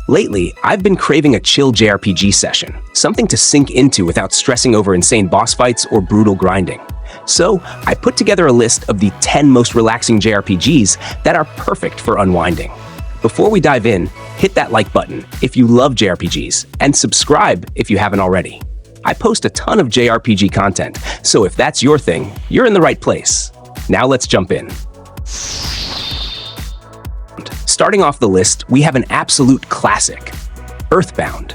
Lately, I've been craving a chill JRPG session, something to sink into without stressing over insane boss fights or brutal grinding. So, I put together a list of the 10 most relaxing JRPGs that are perfect for unwinding. Before we dive in, hit that like button if you love JRPGs, and subscribe if you haven't already. I post a ton of JRPG content, so if that's your thing, you're in the right place. Now let's jump in. Starting off the list, we have an absolute classic, EarthBound.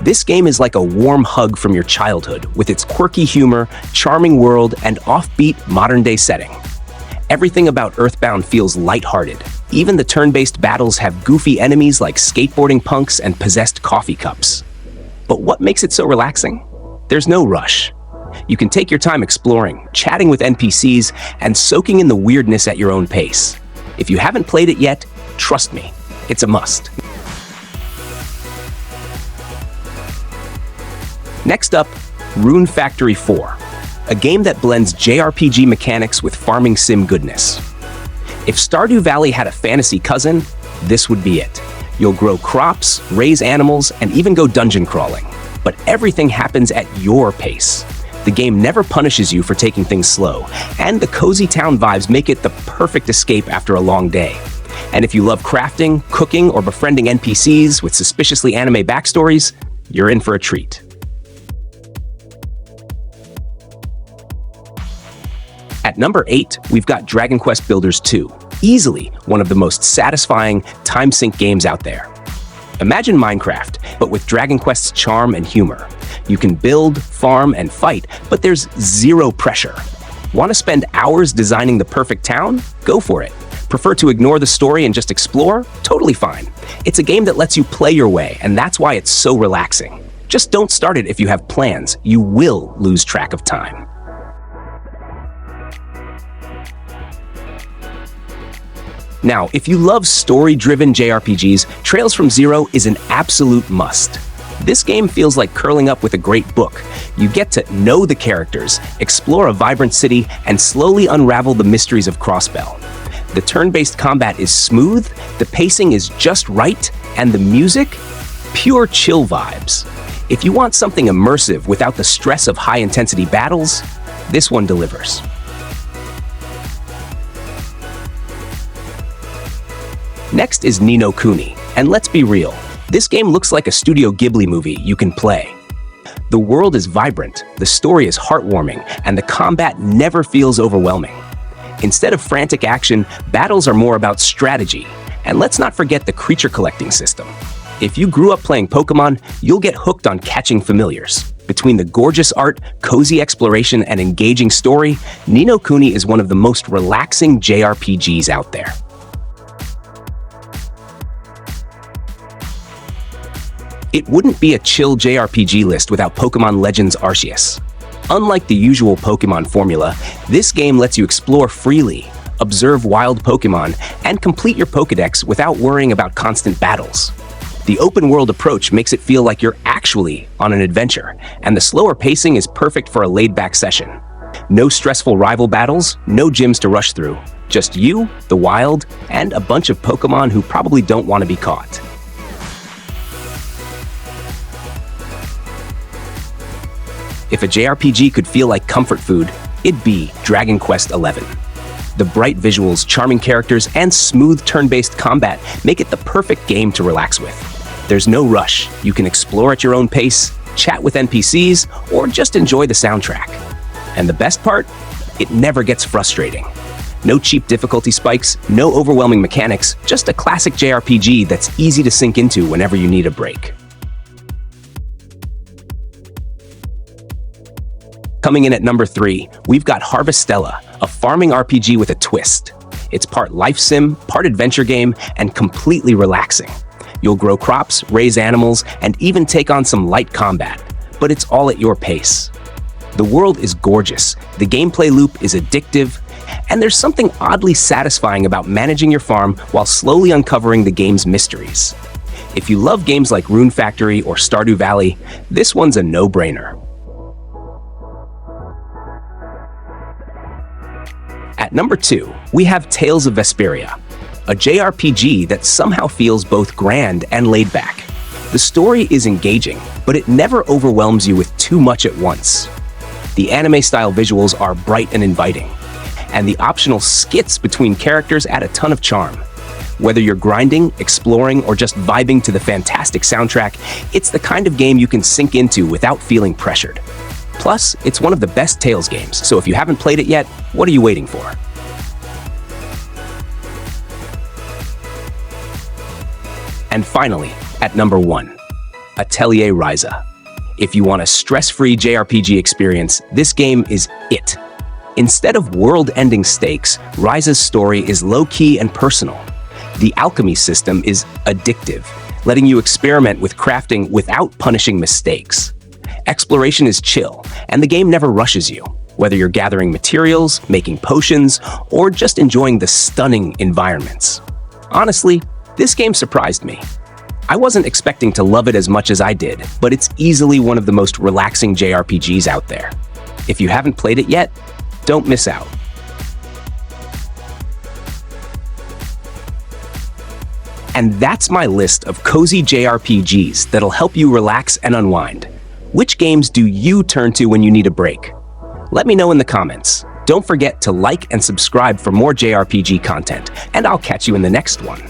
This game is like a warm hug from your childhood with its quirky humor, charming world, and offbeat modern-day setting. Everything about EarthBound feels lighthearted. Even the turn-based battles have goofy enemies like skateboarding punks and possessed coffee cups. But what makes it so relaxing? There's no rush. You can take your time exploring, chatting with NPCs, and soaking in the weirdness at your own pace. If you haven't played it yet, trust me, it's a must. Next up, Rune Factory 4, a game that blends JRPG mechanics with farming sim goodness. If Stardew Valley had a fantasy cousin, this would be it. You'll grow crops, raise animals, and even go dungeon crawling. But everything happens at your pace. The game never punishes you for taking things slow, and the cozy town vibes make it the perfect escape after a long day. And if you love crafting, cooking, or befriending NPCs with suspiciously anime backstories, you're in for a treat. At number 8, we've got Dragon Quest Builders 2, easily one of the most satisfying time-sink games out there. Imagine Minecraft, but with Dragon Quest's charm and humor. You can build, farm, and fight, but there's zero pressure. Want to spend hours designing the perfect town? Go for it. Prefer to ignore the story and just explore? Totally fine. It's a game that lets you play your way, and that's why it's so relaxing. Just don't start it if you have plans. You will lose track of time. Now, if you love story-driven JRPGs, Trails from Zero is an absolute must. This game feels like curling up with a great book. You get to know the characters, explore a vibrant city, and slowly unravel the mysteries of Crossbell. The turn-based combat is smooth, the pacing is just right, and the music? Pure chill vibes. If you want something immersive without the stress of high-intensity battles, this one delivers. Next is Ni no Kuni, and let's be real, this game looks like a Studio Ghibli movie you can play. The world is vibrant, the story is heartwarming, and the combat never feels overwhelming. Instead of frantic action, battles are more about strategy, and let's not forget the creature collecting system. If you grew up playing Pokémon, you'll get hooked on catching familiars. Between the gorgeous art, cozy exploration, and engaging story, Ni no Kuni is one of the most relaxing JRPGs out there. It wouldn't be a chill JRPG list without Pokémon Legends Arceus. Unlike the usual Pokémon formula, this game lets you explore freely, observe wild Pokémon, and complete your Pokédex without worrying about constant battles. The open-world approach makes it feel like you're actually on an adventure, and the slower pacing is perfect for a laid-back session. No stressful rival battles, no gyms to rush through. Just you, the wild, and a bunch of Pokémon who probably don't want to be caught. If a JRPG could feel like comfort food, it'd be Dragon Quest XI. The bright visuals, charming characters, and smooth turn-based combat make it the perfect game to relax with. There's no rush. You can explore at your own pace, chat with NPCs, or just enjoy the soundtrack. And the best part? It never gets frustrating. No cheap difficulty spikes, no overwhelming mechanics, just a classic JRPG that's easy to sink into whenever you need a break. Coming in at number 3, we've got Harvestella, a farming RPG with a twist. It's part life sim, part adventure game, and completely relaxing. You'll grow crops, raise animals, and even take on some light combat, but it's all at your pace. The world is gorgeous, the gameplay loop is addictive, and there's something oddly satisfying about managing your farm while slowly uncovering the game's mysteries. If you love games like Rune Factory or Stardew Valley, this one's a no-brainer. At number 2, we have Tales of Vesperia, a JRPG that somehow feels both grand and laid back. The story is engaging, but it never overwhelms you with too much at once. The anime-style visuals are bright and inviting, and the optional skits between characters add a ton of charm. Whether you're grinding, exploring, or just vibing to the fantastic soundtrack, it's the kind of game you can sink into without feeling pressured. Plus, it's one of the best Tales games, so if you haven't played it yet, what are you waiting for? And finally, at number 1, Atelier Ryza. If you want a stress-free JRPG experience, this game is it. Instead of world-ending stakes, Ryza's story is low-key and personal. The alchemy system is addictive, letting you experiment with crafting without punishing mistakes. Exploration is chill, and the game never rushes you, whether you're gathering materials, making potions, or just enjoying the stunning environments. Honestly, this game surprised me. I wasn't expecting to love it as much as I did, but it's easily one of the most relaxing JRPGs out there. If you haven't played it yet, don't miss out. And that's my list of cozy JRPGs that'll help you relax and unwind. Which games do you turn to when you need a break? Let me know in the comments. Don't forget to like and subscribe for more JRPG content, and I'll catch you in the next one.